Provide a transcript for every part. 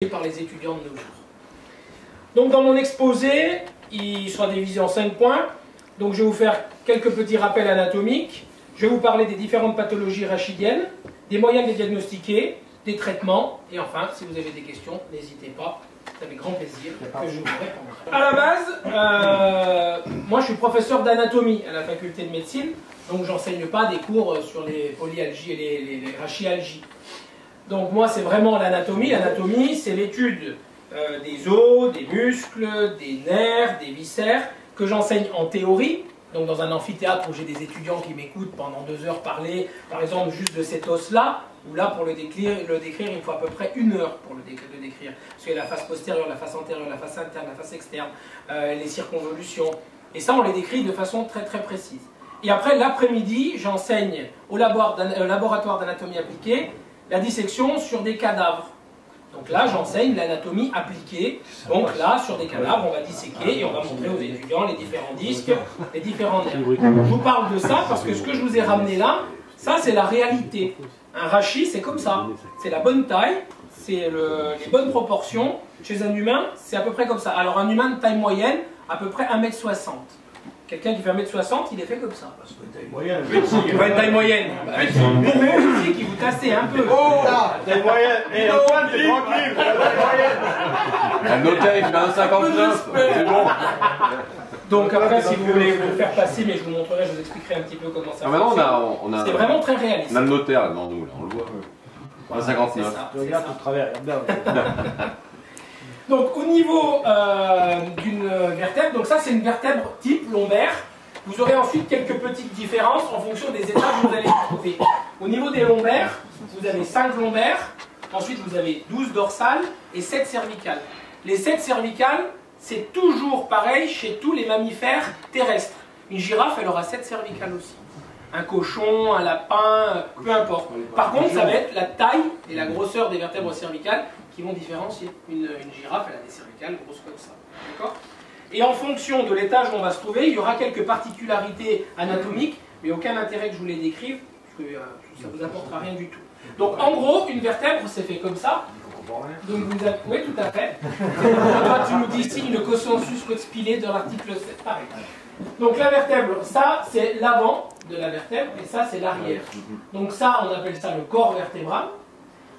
par les étudiants de nos jours. Donc dans mon exposé, il sera divisé en 5 points. Donc je vais vous faire quelques petits rappels anatomiques. Je vais vous parler des différentes pathologies rachidiennes, des moyens de les diagnostiquer, des traitements, et enfin, si vous avez des questions, n'hésitez pas, c'est avec grand plaisir que je vous répondrai. À la base, moi je suis professeur d'anatomie à la faculté de médecine, donc j'enseigne pas des cours sur les polyalgies et les rachialgies. Donc moi c'est vraiment l'anatomie. L'anatomie c'est l'étude des os, des muscles, des nerfs, des viscères, que j'enseigne en théorie. Donc dans un amphithéâtre où j'ai des étudiants qui m'écoutent pendant 2 heures parler, par exemple juste de cet os-là, où là pour le décrire il faut à peu près 1 heure pour le décrire. Parce qu'il y a la face postérieure, la face antérieure, la face interne, la face externe, les circonvolutions. Et ça on les décrit de façon très très précise. Et après l'après-midi, j'enseigne au laboratoire d'anatomie appliquée la dissection sur des cadavres. Donc là, j'enseigne l'anatomie appliquée. Donc là, sur des cadavres, on va disséquer et on va montrer aux étudiants les différents disques, les différents nerfs. Je vous parle de ça parce que ce que je vous ai ramené là, ça c'est la réalité. Un rachis, c'est comme ça. C'est la bonne taille, c'est les bonnes proportions. Chez un humain, c'est à peu près comme ça. Alors un humain de taille moyenne, à peu près 1,60 m. Quelqu'un qui fait 1,60 m, il est fait comme ça. Parce que taille moyenne. Petit, pas une taille moyenne. Pour vous aussi qui vous tassez un peu. Oh, taille moyenne. Et Antoine, t'es tranquille. Un notaire, il fait 1,59 m. C'est bon. Donc après, si vous voulez vous faire passer, mais je vous montrerai, je vous expliquerai un petit peu comment ça fonctionne. C'est vraiment très réaliste. On a le notaire là devant nous, là, on le voit. 1,59 m. Regarde tout travers, regarde. Donc au niveau d'une vertèbre, donc ça c'est une vertèbre type lombaire. Vous aurez ensuite quelques petites différences en fonction des étapes que vous allez trouver. Au niveau des lombaires, vous avez 5 lombaires, ensuite vous avez 12 dorsales et 7 cervicales. Les 7 cervicales, c'est toujours pareil chez tous les mammifères terrestres. Une girafe, elle aura 7 cervicales aussi. Un cochon, un lapin, peu importe. Par contre, ça va être la taille et la grosseur des vertèbres cervicales qui vont différencier. Une girafe, elle a des cervicales grosses comme ça. D'accord ? Et en fonction de l'étage où on va se trouver, il y aura quelques particularités anatomiques, mais aucun intérêt que je vous les décrive, parce que ça ne vous apportera rien du tout. Donc en gros, une vertèbre, c'est fait comme ça. Donc vous avez... Oui, tout à fait. Toi, tu nous dis signe le consensus expilé de l'article 7. Pareil. Donc la vertèbre, ça, c'est l'avant de la vertèbre, et ça, c'est l'arrière. Donc ça, on appelle ça le corps vertébral.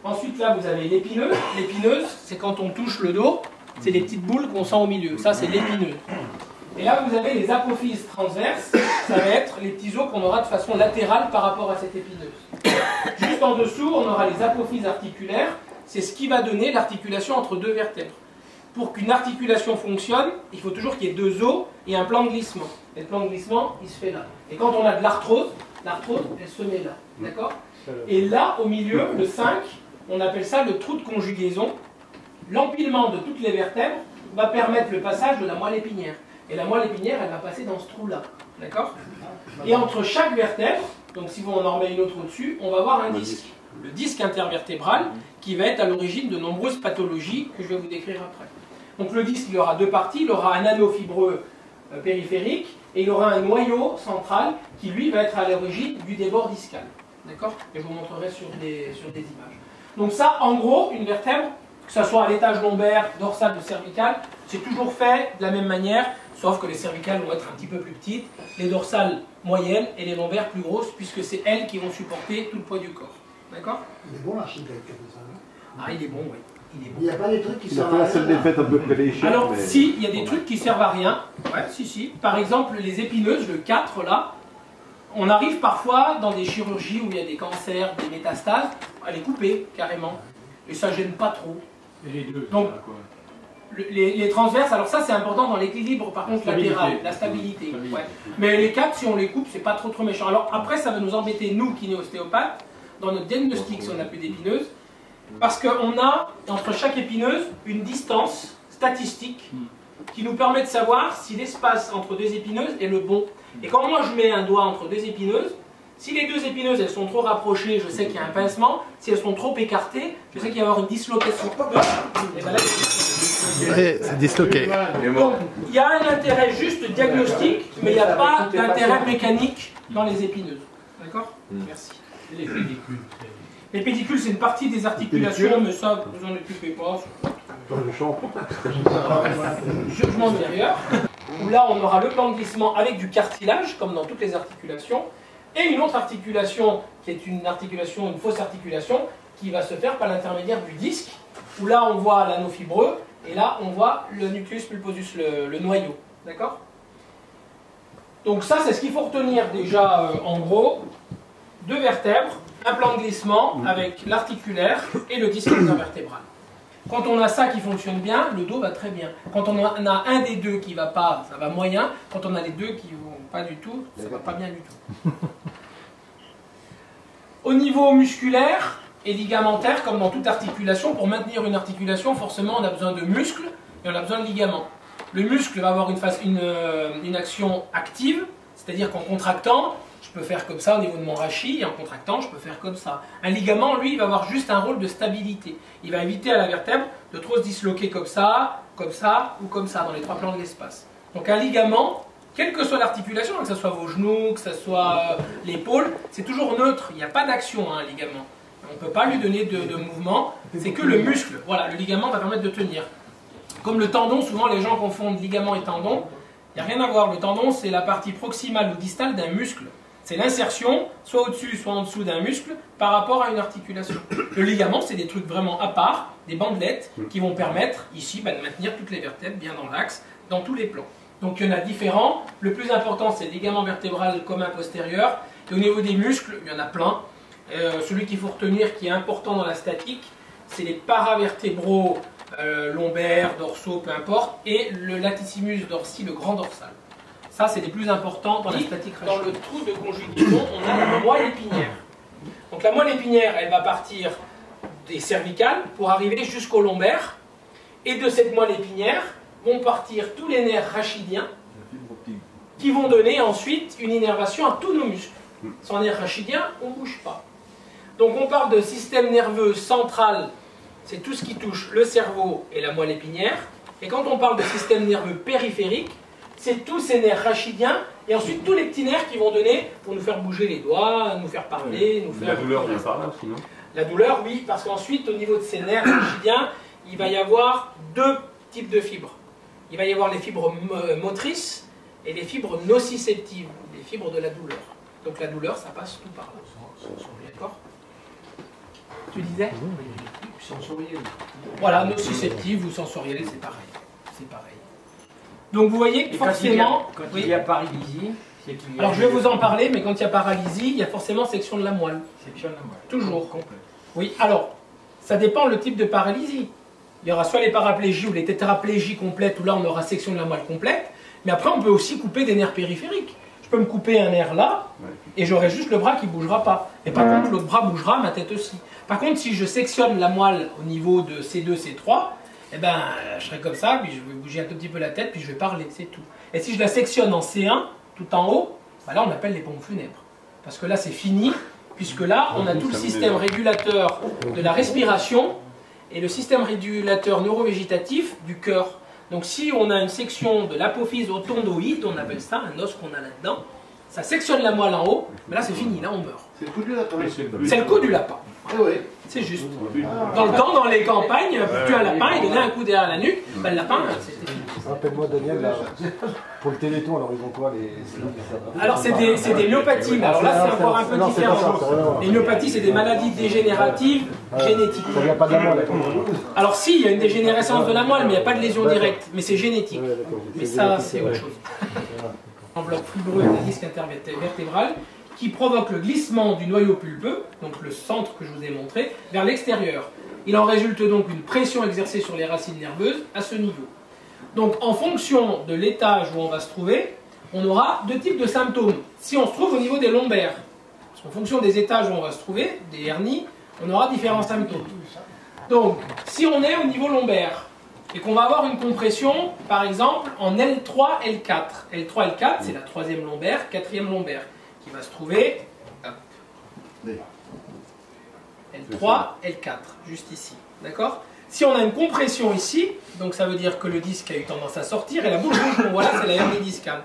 Ensuite, là, vous avez l'épineuse. L'épineuse, c'est quand on touche le dos, c'est les petites boules qu'on sent au milieu. Ça, c'est l'épineuse. Et là, vous avez les apophyses transverses. Ça va être les petits os qu'on aura de façon latérale par rapport à cette épineuse. Juste en dessous, on aura les apophyses articulaires. C'est ce qui va donner l'articulation entre 2 vertèbres. Pour qu'une articulation fonctionne, il faut toujours qu'il y ait 2 os et un plan de glissement. Et le plan de glissement, il se fait là. Et quand on a de l'arthrose, elle se met là. D'accord ? Et là, au milieu, le 5, on appelle ça le trou de conjugaison. L'empilement de toutes les vertèbres va permettre le passage de la moelle épinière. Et la moelle épinière, elle va passer dans ce trou-là. D'accord ? Et entre chaque vertèbre, donc si on en remet une autre au-dessus, on va avoir un disque. Le disque intervertébral qui va être à l'origine de nombreuses pathologies que je vais vous décrire après. Donc le disque, il aura 2 parties. Il aura un anneau fibreux périphérique et il aura un noyau central qui, lui, va être à l'origine du débord discal. D'accord ? Et je vous montrerai sur des images. Donc ça, en gros, une vertèbre, que ce soit à l'étage lombaire, dorsal ou cervical, c'est toujours fait de la même manière, sauf que les cervicales vont être un petit peu plus petites, les dorsales moyennes et les lombaires plus grosses, puisque c'est elles qui vont supporter tout le poids du corps. D'accord ? Il est bon l'architecte comme ça, non ? Ah, il est bon, oui. Il est bon. Il n'y a pas des trucs qui Il a servent fait à la rien. seule défaite un peu près des échecs. Alors, mais... si, il y a des trucs qui servent à rien. Ouais, si. Par exemple, les épineuses, le 4 là, on arrive parfois dans des chirurgies où il y a des cancers, des métastases, à les couper carrément. Et ça gêne pas trop. Et les deux, donc, quoi. Les transverses, alors ça c'est important dans l'équilibre par contre latéral, la stabilité. Ouais. Mais les 4, si on les coupe, c'est pas trop méchant. Alors après, ça va nous embêter, nous, kiné-ostéopathes, dans notre diagnostic si on n'a plus d'épineuse, parce qu'on a, entre chaque épineuse, une distance statistique qui nous permet de savoir si l'espace entre 2 épineuses est le bon. Et quand moi je mets un doigt entre 2 épineuses, si les 2 épineuses elles sont trop rapprochées, je sais qu'il y a un pincement. Si elles sont trop écartées, je sais qu'il va y avoir une dislocation. Et ben là, c'est disloqué. donc, il y a un intérêt juste diagnostique, mais il n'y a pas d'intérêt mécanique dans les épineuses. D'accord ? Merci. L'effet des cultes. Les pédicules, c'est une partie des articulations, mais ça, vous en occupez pas. Je m'en vais ailleurs. Où là, on aura le plan de glissement avec du cartilage, comme dans toutes les articulations, et une autre articulation, qui est une articulation, une fausse articulation, qui va se faire par l'intermédiaire du disque, où là, on voit l'anneau fibreux, et là, on voit le nucleus pulposus, le noyau. D'accord? Donc ça, c'est ce qu'il faut retenir déjà, en gros. 2 vertèbres, un plan de glissement avec l'articulaire et le disque intervertébral. Quand on a ça qui fonctionne bien, le dos va très bien. Quand on a un des deux qui va pas, ça va moyen. Quand on a les deux qui vont pas du tout, ça va pas bien du tout. Au niveau musculaire et ligamentaire, comme dans toute articulation, pour maintenir une articulation, forcément on a besoin de muscles et on a besoin de ligaments. Le muscle va avoir une action active, c'est-à-dire qu'en contractant, je peux faire comme ça au niveau de mon rachis, et en contractant, je peux faire comme ça. Un ligament, lui, il va avoir juste un rôle de stabilité. Il va éviter à la vertèbre de trop se disloquer comme ça ou comme ça, dans les 3 plans de l'espace. Donc un ligament, quelle que soit l'articulation, que ce soit vos genoux, que ce soit l'épaule, c'est toujours neutre, il n'y a pas d'action, un ligament. On ne peut pas lui donner de mouvement, c'est que le muscle. Voilà, le ligament va permettre de tenir. Comme le tendon, souvent les gens confondent ligament et tendon. Il n'y a rien à voir, le tendon c'est la partie proximale ou distale d'un muscle. C'est l'insertion, soit au-dessus, soit en dessous d'un muscle, par rapport à une articulation. Le ligament, c'est des trucs vraiment à part, des bandelettes, qui vont permettre, ici, de maintenir toutes les vertèbres bien dans l'axe, dans tous les plans. Donc il y en a différents. Le plus important, c'est le ligament vertébral commun postérieur. Et au niveau des muscles, il y en a plein. Celui qu'il faut retenir, qui est important dans la statique, c'est les paravertébraux lombaires, dorsaux, peu importe, et le latissimus dorsi, le grand dorsal. Ça, c'est les plus importants dans la statique rachis. Dans le trou de conjugation, on a la moelle épinière. Donc la moelle épinière, elle va partir des cervicales pour arriver jusqu'au lombaire. Et de cette moelle épinière vont partir tous les nerfs rachidiens qui vont donner ensuite une innervation à tous nos muscles. Sans nerfs rachidiens, on ne bouge pas. Donc on parle de système nerveux central, c'est tout ce qui touche le cerveau et la moelle épinière. Et quand on parle de système nerveux périphérique, c'est tous ces nerfs rachidiens et ensuite tous les petits nerfs qui vont donner pour nous faire bouger les doigts, nous faire parler, nous faire... La douleur vient par là, sinon. La douleur, oui, parce qu'ensuite, au niveau de ces nerfs rachidiens, il va y avoir 2 types de fibres. Il va y avoir les fibres motrices et les fibres nociceptives, les fibres de la douleur. Donc la douleur, ça passe tout par là. D'accord? Tu disais? Sensoriel. Voilà, nociceptive ou sensorielle, c'est pareil. C'est pareil. Donc vous voyez que forcément... Quand il y a paralysie, c'est qu'il y a... Alors je vais vous en parler, mais quand il y a paralysie, il y a forcément section de la moelle. Section de la moelle. Toujours. Complet. Oui, alors, ça dépend le type de paralysie. Il y aura soit les paraplégies ou les tétraplégies complètes, où là on aura section de la moelle complète, mais après on peut aussi couper des nerfs périphériques. Je peux me couper un nerf là, et j'aurai juste le bras qui ne bougera pas. Et par contre, l'autre bras bougera, ma tête aussi. Par contre, si je sectionne la moelle au niveau de C2, C3, eh ben, je serai comme ça, puis je vais bouger un tout petit peu la tête, puis je vais parler, c'est tout. Et si je la sectionne en C1, tout en haut, ben là on appelle les pompes funèbres. Parce que là c'est fini, puisque là on a tout le système régulateur de la respiration et le système régulateur neurovégétatif du cœur. Donc si on a une section de l'apophyse autondoïde, on appelle ça un os qu'on a là-dedans, ça sectionne la moelle en haut, mais là c'est fini, là on meurt. C'est le coup du lapin. C'est le coup du lapin. Ah oui. C'est juste. Dans le temps, dans les campagnes, tu as un lapin, il donnait un coup derrière la nuque, ben, le lapin, c'était fini. Rappelle-moi Daniel, là, pour le Téléthon, alors ils ont quoi les... Alors c'est des myopathies, mais alors là c'est encore un peu Non, c'est pas différent. ça, c'est rien. Les myopathies, c'est des maladies dégénératives génétiques. Ça vient pas de la moelle, d'accord. Alors si, il y a une dégénérescence de la moelle, mais il n'y a pas de lésion directe, mais c'est génétique. Ouais, d'accord. Mais ça, c'est autre chose. Enveloppe fibreuse des disques intervertébrales qui provoque le glissement du noyau pulpeux, donc le centre que je vous ai montré, vers l'extérieur. Il en résulte donc une pression exercée sur les racines nerveuses à ce niveau. Donc en fonction de l'étage où on va se trouver, on aura 2 types de symptômes. Si on se trouve au niveau des lombaires, en fonction des étages où on va se trouver, des hernies, on aura différents symptômes. Donc si on est au niveau lombaire, et qu'on va avoir une compression, par exemple, en L3, L4. L3, L4, c'est la 3e lombaire, 4e lombaire, qui va se trouver L3, L4, juste ici. D'accord? Si on a une compression ici, donc ça veut dire que le disque a eu tendance à sortir, et la boule rouge qu'on voit là, c'est la hernie discale.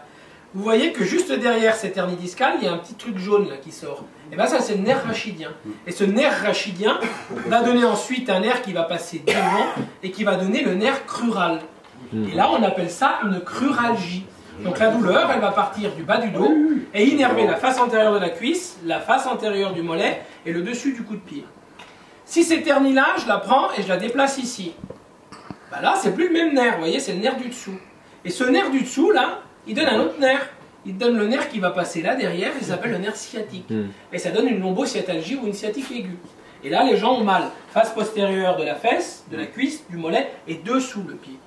vous voyez que juste derrière cette hernie discale, il y a un petit truc jaune là qui sort. Et bien ça, c'est le nerf rachidien. Et ce nerf rachidien va donner ensuite un nerf qui va passer devant et qui va donner le nerf crural. Et là, on appelle ça une cruralgie. Donc la douleur, elle va partir du bas du dos et innerver la face antérieure de la cuisse, la face antérieure du mollet et le dessus du coup de pied. Si cette hernie-là, je la prends et je la déplace ici, ben là, c'est plus le même nerf, vous voyez, c'est le nerf du dessous. Et ce nerf du dessous, là, il donne un autre nerf. Il donne le nerf qui va passer là derrière, il s'appelle le nerf sciatique. Et ça donne une lombosciatalgie ou une sciatique aiguë. Et là, les gens ont mal face postérieure de la fesse, de la cuisse, du mollet et dessous le pied.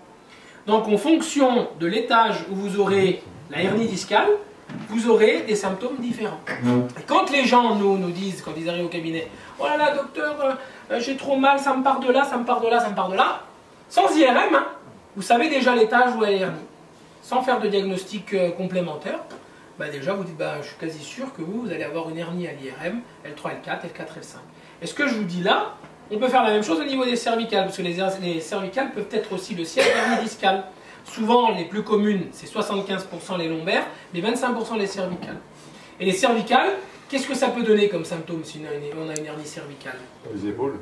Donc en fonction de l'étage où vous aurez la hernie discale, vous aurez des symptômes différents. Et quand les gens nous disent, quand ils arrivent au cabinet, « Oh là là, docteur, j'ai trop mal, ça me part de là, ça me part de là, ça me part de là », sans IRM, hein, vous savez déjà l'étage où est la hernie. Sans faire de diagnostic complémentaire, bah déjà vous dites, bah, je suis quasi sûr que vous allez avoir une hernie à l'IRM, L3, L4, L4, L5. Et ce que je vous dis là, on peut faire la même chose au niveau des cervicales, parce que les cervicales peuvent être aussi le siège d'hernie discale. Souvent, les plus communes, c'est 75% les lombaires, mais 25% les cervicales. Et les cervicales, qu'est-ce que ça peut donner comme symptôme si on a une hernie cervicale? Les épaules.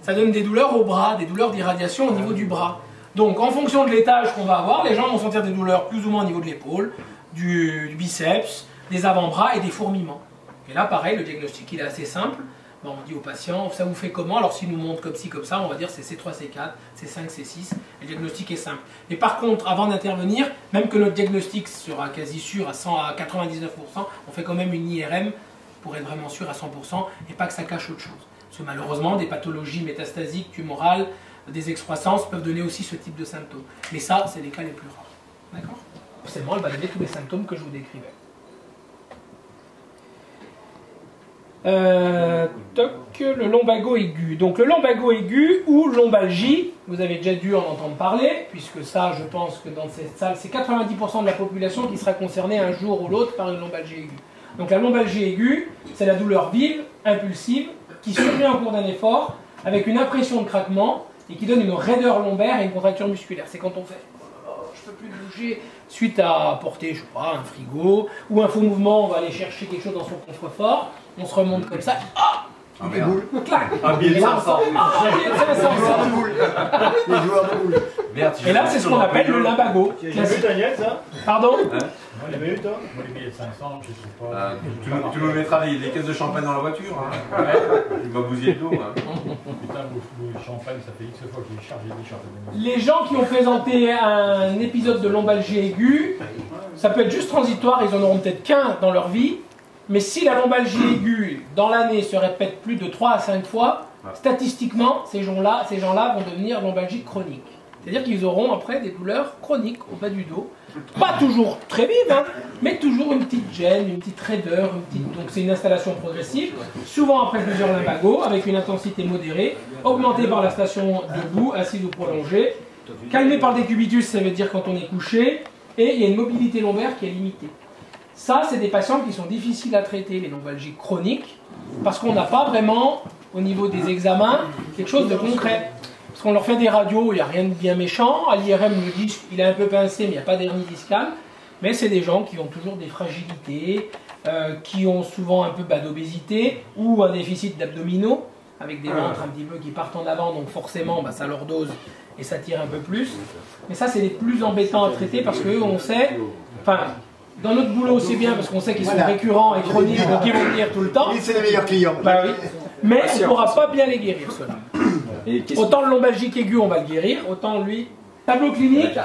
Ça donne des douleurs au bras, des douleurs d'irradiation au niveau du bras. Donc, en fonction de l'étage qu'on va avoir, les gens vont sentir des douleurs plus ou moins au niveau de l'épaule, du biceps, des avant-bras et des fourmillements. Et là, pareil, le diagnostic, il est assez simple. Bon, on dit au patient, ça vous fait comment? Alors, s'il nous montre comme ci, comme ça, on va dire c'est C3, C4, C5, C6. Le diagnostic est simple. Mais par contre, avant d'intervenir, même que notre diagnostic sera quasi sûr à 100 à 99%, on fait quand même une IRM pour être vraiment sûr à 100% et pas que ça cache autre chose. Parce que malheureusement, des pathologies métastasiques, tumorales, des excroissances peuvent donner aussi ce type de symptômes. Mais ça, c'est les cas les plus rares. D'accord? Forcément, elle va donner tous les symptômes que je vous décrivais. Le lombago aigu. Donc le lombago aigu ou lombalgie, vous avez déjà dû en entendre parler, puisque ça, je pense que dans cette salle, c'est 90% de la population qui sera concernée un jour ou l'autre par une lombalgie aiguë. Donc la lombalgie aiguë, c'est la douleur vive, impulsive, qui survient au cours d'un effort, avec une impression de craquement, et qui donne une raideur lombaire et une contracture musculaire. C'est quand on fait oh, je ne peux plus bouger suite à porter, je sais pas, un frigo ou un faux mouvement, on va aller chercher quelque chose dans son coffre-fort, on se remonte comme ça, Ah merde. clac. Un billet de 500. Les joueurs de boules. Merde. Et là, c'est ce qu'on appelle le lumbago. J'ai vu Daniel, ça? Pardon? On l'avait eu, toi? Moi, les billets de 500, je sais pas. Tu me mettras les caisses de champagne dans la voiture. Hein. Tu vas bousiller de l'eau. Hein. Putain, le champagne, ça fait X fois qu'il est chargé des champagnes. Les gens qui ont présenté un épisode de lombalgie aiguë, ça peut être juste transitoire, ils en auront peut-être qu'un dans leur vie, mais si la lombalgie aiguë dans l'année se répète plus de 3 à 5 fois, statistiquement, ces gens-là vont devenir lombalgiques chroniques. C'est-à-dire qu'ils auront après des douleurs chroniques au bas du dos. Pas toujours très vives, hein, mais toujours une petite gêne, une petite raideur, donc c'est une installation progressive, souvent après plusieurs lumbagos, avec une intensité modérée, augmentée par la station debout, assise ou prolongée, calmée par le décubitus, ça veut dire quand on est couché, et il y a une mobilité lombaire qui est limitée. Ça, c'est des patients qui sont difficiles à traiter, les lombalgies chroniques, parce qu'on n'a pas vraiment, au niveau des examens, quelque chose de concret. Parce qu'on leur fait des radios, il n'y a rien de bien méchant. À l'IRM, le disque, il est un peu pincé, mais il n'y a pas d'hernie discale. Mais c'est des gens qui ont toujours des fragilités, qui ont souvent un peu d'obésité ou un déficit d'abdominaux, avec des ventres un petit peu qui partent en avant, donc forcément, ça leur dose et ça tire un peu plus. Mais ça, c'est les plus embêtants à traiter parce qu'on sait... Enfin, dans notre boulot, c'est bien parce qu'on sait qu'ils sont récurrents et chroniques, donc ils vont venir tout le temps. C'est les meilleurs clients. Bah oui. Mais on ne pourra pas bien les guérir, ceux-là. Autant le lombalgique aigu, on va le guérir, autant lui... Tableau clinique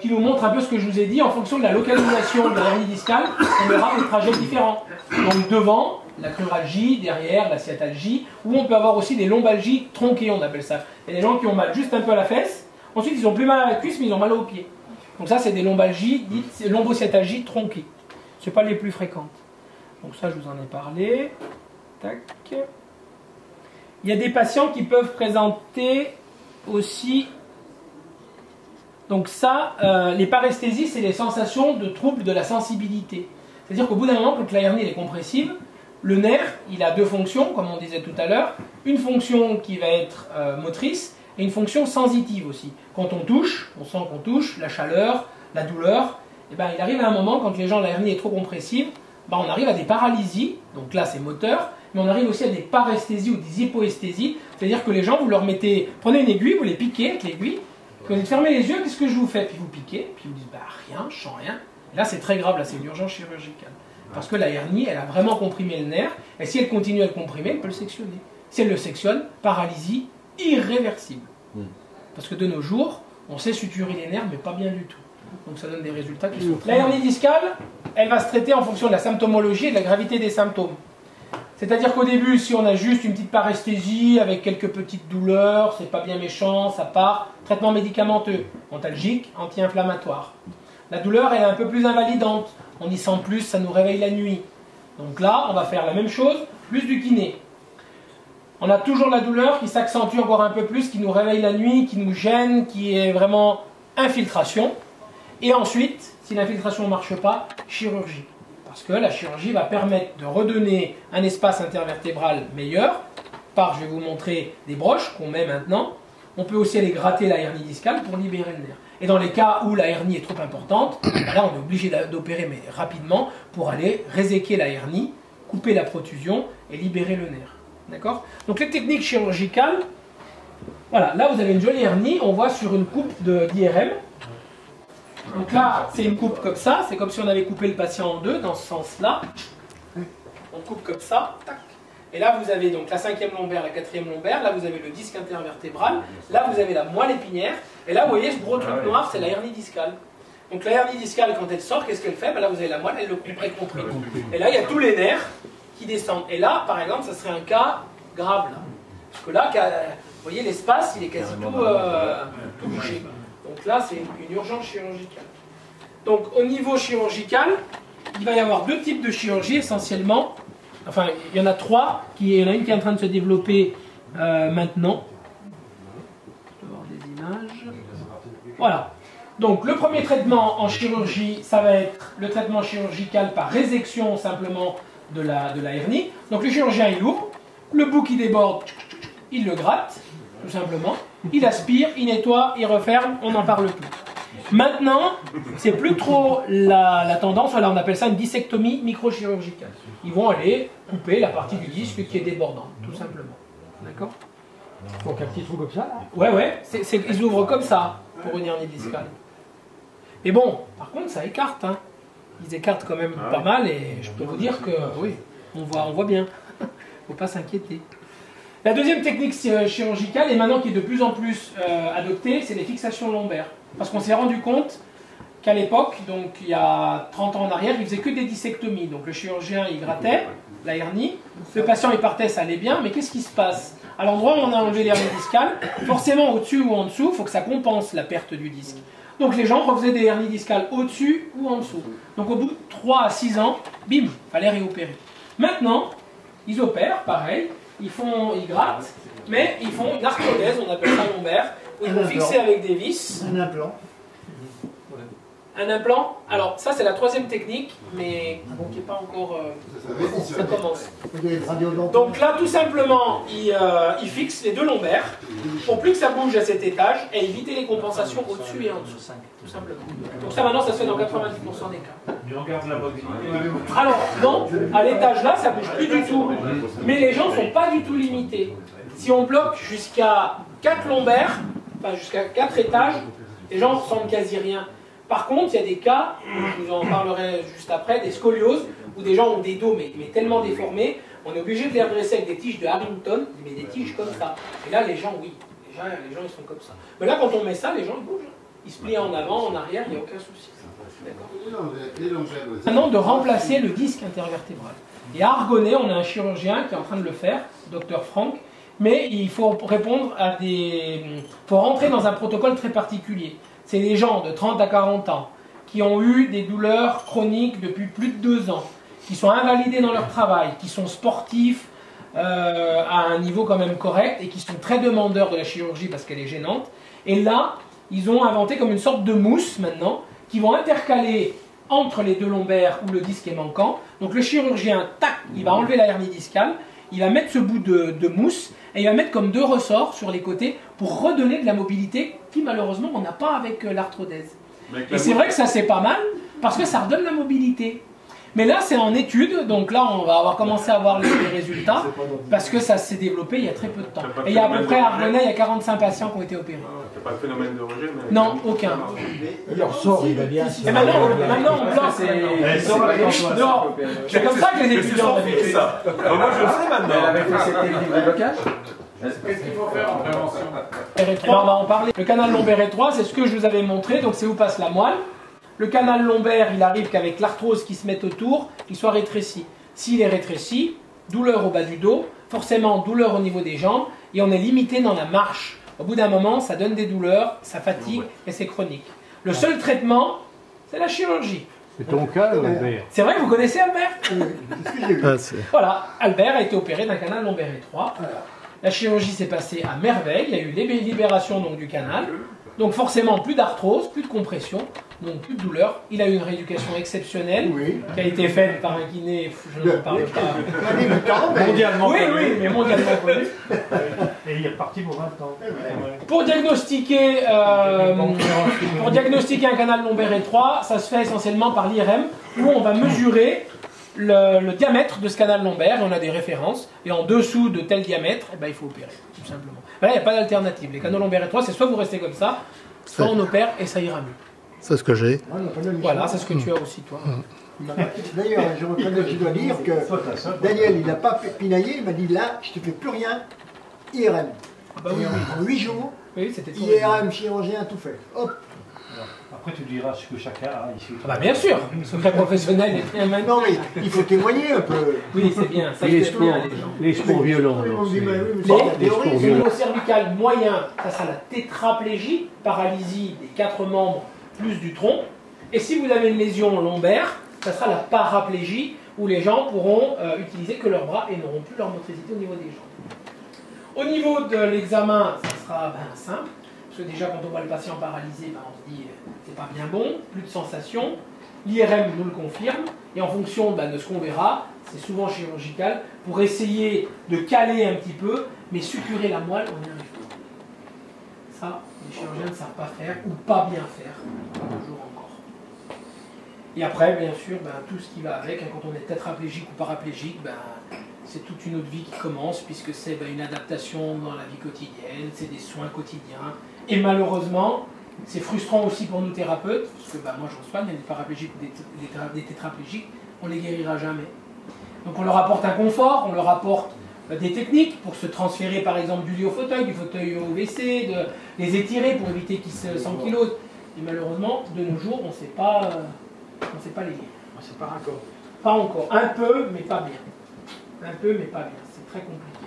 qui nous montre un peu ce que je vous ai dit. En fonction de la localisation de la hernie discale, on aura des trajets différents. Donc devant, la cruralgie, derrière, la sciatalgie, ou on peut avoir aussi des lombalgies tronquées, on appelle ça. Il y a des gens qui ont mal juste un peu à la fesse, ensuite ils ont plus mal à la cuisse, mais ils ont mal aux pieds. Donc ça, c'est des lombalgies dites lombosciatalgies tronquées. Ce n'est pas les plus fréquentes. Donc ça, je vous en ai parlé. Tac. Il y a des patients qui peuvent présenter aussi... Donc ça, les paresthésies, c'est les sensations de troubles de la sensibilité. C'est-à-dire qu'au bout d'un moment, quand la hernie est compressive, le nerf, il a deux fonctions, comme on disait tout à l'heure. Une fonction qui va être motrice et une fonction sensitive aussi. Quand on touche, on sent qu'on touche, la chaleur, la douleur. Et ben, il arrive à un moment, quand les gens, la hernie est trop compressive, ben, on arrive à des paralysies, donc là c'est moteur, mais on arrive aussi à des paresthésies ou des hypoesthésies, c'est-à-dire que les gens, vous leur mettez, prenez une aiguille, vous les piquez avec l'aiguille, vous dites fermez les yeux, qu'est-ce que je vous fais? Puis vous piquez, puis vous dites bah rien, je sens rien. Et là c'est très grave, là c'est une urgence chirurgicale. Parce que la hernie, elle a vraiment comprimé le nerf, et si elle continue à le comprimer, elle peut le sectionner. Si elle le sectionne, paralysie irréversible. Parce que de nos jours, on sait suturer les nerfs, mais pas bien du tout. Donc ça donne des résultats qui sont... La hernie discale, elle va se traiter en fonction de la symptomologie et de la gravité des symptômes. C'est-à-dire qu'au début, si on a juste une petite paresthésie avec quelques petites douleurs, c'est pas bien méchant, ça part, traitement médicamenteux, antalgique, anti-inflammatoire. La douleur, elle est un peu plus invalidante, on y sent plus, ça nous réveille la nuit. Donc là, on va faire la même chose, plus du kiné. On a toujours la douleur qui s'accentue encore un peu plus, qui nous réveille la nuit, qui nous gêne, qui est vraiment infiltration. Et ensuite, si l'infiltration ne marche pas, chirurgie. Parce que la chirurgie va permettre de redonner un espace intervertébral meilleur, par, je vais vous montrer, des broches qu'on met maintenant. On peut aussi aller gratter la hernie discale pour libérer le nerf. Et dans les cas où la hernie est trop importante, là on est obligé d'opérer mais rapidement pour aller réséquer la hernie, couper la protrusion et libérer le nerf. D'accord? Donc les techniques chirurgicales, voilà, là vous avez une jolie hernie, on voit sur une coupe d'IRM. Donc là, c'est une coupe comme ça, c'est comme si on avait coupé le patient en deux, dans ce sens-là. On coupe comme ça, tac. Et là, vous avez donc la 5e lombaire, la 4e lombaire, là vous avez le disque intervertébral, là vous avez la moelle épinière, et là vous voyez ce gros truc noir, c'est la hernie discale. Donc la hernie discale, quand elle sort, qu'est-ce qu'elle fait? Ben là vous avez la moelle, elle le comprime. Et là, il y a tous les nerfs qui descendent. Et là, par exemple, ça serait un cas grave, là. Parce que là, vous voyez, l'espace, il est quasi tout bouché. Donc là, c'est une urgence chirurgicale. Donc au niveau chirurgical, il va y avoir deux types de chirurgie essentiellement. Enfin, il y en a trois. Il y en a une qui est en train de se développer maintenant. Je vais voir des images. Voilà. Donc le premier traitement en chirurgie, ça va être le traitement chirurgical par résection simplement de la hernie. Donc le chirurgien, il ouvre. Le bout qui déborde, il le gratte, tout simplement. Il aspire, il nettoie, il referme, on n'en parle plus. Maintenant, c'est plus trop la tendance, voilà, on appelle ça une dissectomie microchirurgicale. Ils vont aller couper la partie du disque qui est débordante, tout simplement. D'accord? Donc un petit trou comme ça, là. Ouais, ils ouvrent comme ça pour une hernie discale. Mais bon, par contre, ça écarte. Hein. Ils écartent quand même pas mal et je peux vous dire que oui, on voit bien. Il ne faut pas s'inquiéter. La deuxième technique chirurgicale, et maintenant qui est de plus en plus adoptée, c'est les fixations lombaires. Parce qu'on s'est rendu compte qu'à l'époque, donc il y a 30 ans en arrière, il faisait que des dissectomies. Donc le chirurgien, il grattait la hernie, le patient, il partait, ça allait bien, mais qu'est-ce qui se passe? À l'endroit où on a enlevé l'hernie discale, forcément au-dessus ou en dessous, il faut que ça compense la perte du disque. Donc les gens refaisaient des hernies discales au-dessus ou en dessous. Donc au bout de 3 à 6 ans, bim, il fallait réopérer. Maintenant, ils opèrent, pareil, ils grattent, mais ils font une arthrodèse, on appelle ça lombaire, où ils vont fixer avec des vis. Un implant. Un implant, alors ça c'est la troisième technique, mais qui n'est pas encore... ça commence. Donc là tout simplement, ils fixent les deux lombaires, pour plus que ça bouge à cet étage, et éviter les compensations au-dessus et en dessous, tout simplement. Donc ça maintenant ça se fait dans 90% des cas. Tu regardes la boîte. Alors non, à l'étage là ça bouge plus du tout, mais les gens ne sont pas du tout limités. Si on bloque jusqu'à 4 lombaires, enfin jusqu'à 4 étages, les gens ne ressentent quasi rien. Par contre, il y a des cas, je vous en parlerai juste après, des scolioses, où des gens ont des dos mais tellement déformés, on est obligé de les redresser avec des tiges de Harrington, mais des tiges comme ça. Et là, les gens, oui, les gens ils sont comme ça. Mais là, quand on met ça, les gens ils bougent. Ils se plient en avant, en arrière, il n'y a aucun souci. Maintenant, de remplacer le disque intervertébral. Et à Argonnet, on a un chirurgien qui est en train de le faire, Dr Franck, mais il faut répondre à des... Il faut rentrer dans un protocole très particulier. C'est des gens de 30 à 40 ans qui ont eu des douleurs chroniques depuis plus de 2 ans, qui sont invalidés dans leur travail, qui sont sportifs à un niveau quand même correct et qui sont très demandeurs de la chirurgie parce qu'elle est gênante. Et là, ils ont inventé comme une sorte de mousse maintenant qui vont intercaler entre les deux lombaires où le disque est manquant. Donc le chirurgien, tac, il va enlever la hernie discale, il va mettre ce bout de mousse et il va mettre comme 2 ressorts sur les côtés pour redonner de la mobilité qui malheureusement on n'a pas avec l'arthrodèse. Et c'est vrai que ça c'est pas mal parce que ça redonne la mobilité. Mais là, c'est en étude, donc là, on va avoir commencé à voir les résultats, parce que ça s'est développé il y a très peu de temps. Et il y a à peu près à Argonay, il y a 45 patients qui ont été opérés. Il n'y a pas de phénomène de rejet, mais... Non, aucun. Il ressort, il va bien. Et maintenant, on bloque. C'est comme ça que les étudiants... ça. Moi, je le sais maintenant. Elle avait fait cette technique de blocage. Qu'est-ce qu'il faut faire en prévention? R3, on va en parler. Le canal lombaire étroit, c'est ce que je vous avais montré, donc c'est où passe la moelle. Le canal lombaire, il arrive qu'avec l'arthrose qui se met autour, il soit rétréci. S'il est rétréci, douleur au bas du dos, forcément douleur au niveau des jambes, et on est limité dans la marche. Au bout d'un moment, ça donne des douleurs, ça fatigue et c'est chronique. Le seul traitement, c'est la chirurgie. C'est ton cas, Albert? C'est vrai que vous connaissez Albert? Ah, c'est- Voilà, Albert a été opéré d'un canal lombaire étroit. La chirurgie s'est passée à merveille, il y a eu libération donc, du canal. Donc forcément, plus d'arthrose, plus de compression, donc plus de douleur. Il a eu une rééducation exceptionnelle qui a été faite par un kiné, je ne parle pas. Mondialement Oui, connu. oui, mais mondialement connu. Et il est reparti pour 20 ans. Pour diagnostiquer un canal lombaire étroit, ça se fait essentiellement par l'IRM, où on va mesurer le diamètre de ce canal lombaire, et on a des références, et en dessous de tel diamètre, eh ben, il faut opérer, tout simplement. Là, il n'y a pas d'alternative. Les canaux lombaires étroits, c'est soit vous restez comme ça, soit on opère et ça ira mieux. C'est ce que j'ai. Voilà, c'est ce que tu as aussi, toi. D'ailleurs, je reconnais, je dois dire que Daniel, il n'a pas pinaillé, il m'a dit là, je ne te fais plus rien, IRM. Bah oui, Et oui. en 8 jours, Oui, c'était tout. IRM, chirurgien, tout fait. Hop. Après, tu diras ce que chacun a ici. Ah bah bien sûr, le secret professionnel est bien maintenant. Non mais il faut témoigner un peu. Oui, c'est bien, ça Les fait bien sports, les gens. les sports violents. Tout le monde dit, alors, mais c'est- oui, mais c'est la Les théorie. niveau cervical moyen, ça sera la tétraplégie, paralysie des 4 membres plus du tronc. Et si vous avez une lésion lombaire, ça sera la paraplégie, où les gens pourront utiliser que leurs bras et n'auront plus leur motricité au niveau des jambes. Au niveau de l'examen, ça sera simple, parce que déjà quand on voit le patient paralysé, on se dit c'est pas bien bon, plus de sensations. L'IRM nous le confirme, et en fonction de ce qu'on verra, c'est souvent chirurgical, pour essayer de caler un petit peu, mais suppurer la moelle, on y arrive pas. Ça, les chirurgiens ne savent pas faire, ou pas bien faire, toujours encore. Et après, bien sûr, tout ce qui va avec, quand on est tétraplégique ou paraplégique, c'est toute une autre vie qui commence, puisque c'est une adaptation dans la vie quotidienne, c'est des soins quotidiens. Et malheureusement, c'est frustrant aussi pour nous thérapeutes, parce que moi j'en soigne, il y a des paraplégiques ou des tétraplégiques, on ne les guérira jamais. Donc on leur apporte un confort, on leur apporte des techniques pour se transférer par exemple du lit au fauteuil, du fauteuil au WC, de les étirer pour éviter qu'ils se s'ankylosent. Et malheureusement, de nos jours, on ne sait pas les guérir. C'est pas encore. Pas encore. Un peu, mais pas bien. Un peu, mais pas bien. C'est très compliqué.